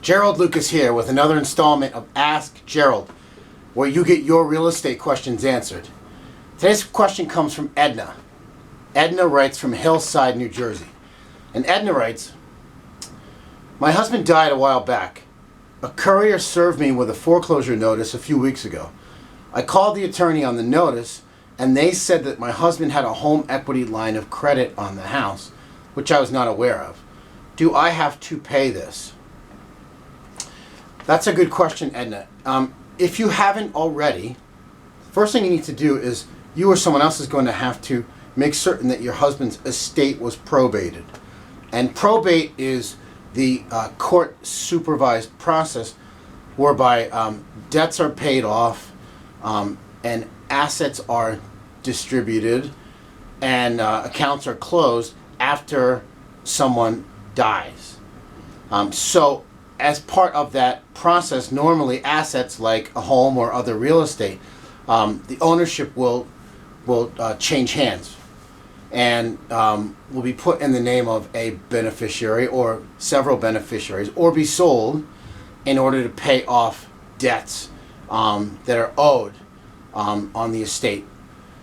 Gerald Lucas here with another installment of Ask Gerald, where you get your real estate questions answered. Today's question comes from Edna. Edna writes from Hillside, New Jersey. And Edna writes, "My husband died a while back. A courier served me with a foreclosure notice a few weeks ago. I called the attorney on the notice, and they said that my husband had a home equity line of credit on the house, which I was not aware of. Do I have to pay this?" That's a good question, Edna. If you haven't already, first thing you need to do is you or someone else is going to have to make certain that your husband's estate was probated. And probate is the court supervised process whereby debts are paid off and assets are distributed and accounts are closed after someone dies. So as part of that process, normally assets like a home or other real estate, the ownership will change hands and will be put in the name of a beneficiary or several beneficiaries, or be sold in order to pay off debts that are owed on the estate.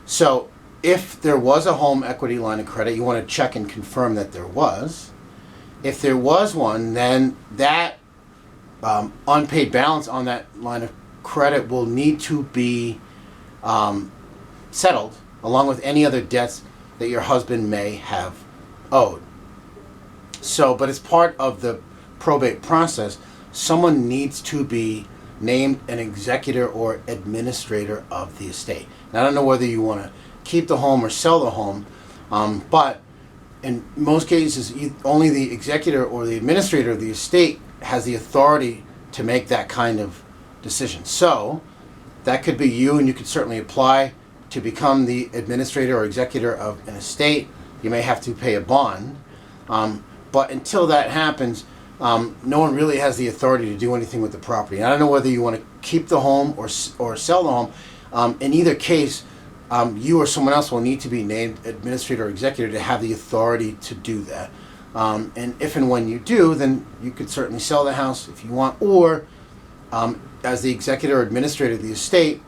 So if there was a home equity line of credit, you want to check and confirm that there was. If there was one, then that unpaid balance on that line of credit will need to be settled along with any other debts that your husband may have owed. So, but as part of the probate process, someone needs to be named an executor or administrator of the estate. Now, I don't know whether you want to keep the home or sell the home, but in most cases, only the executor or the administrator of the estate has the authority to make that kind of decision. So that could be you, and you could certainly apply to become the administrator or executor of an estate. You may have to pay a bond, but until that happens, no one really has the authority to do anything with the property. And I don't know whether you want to keep the home or sell the home. In either case, you or someone else will need to be named administrator or executor to have the authority to do that. And if and when you do, then you could certainly sell the house if you want, or as the executor or administrator of the estate,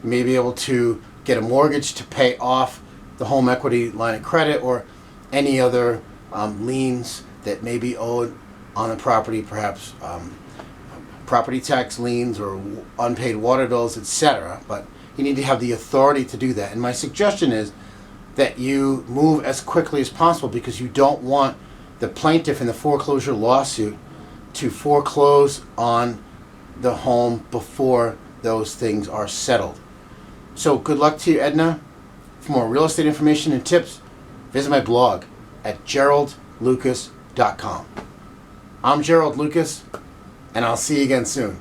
you may be able to get a mortgage to pay off the home equity line of credit or any other liens that may be owed on the property, perhaps property tax liens or unpaid water bills, etc. But you need to have the authority to do that. And my suggestion is that you move as quickly as possible, because you don't want the plaintiff in the foreclosure lawsuit to foreclose on the home before those things are settled. So good luck to you, Edna. For more real estate information and tips, visit my blog at geraldlucas.com. I'm Gerald Lucas, and I'll see you again soon.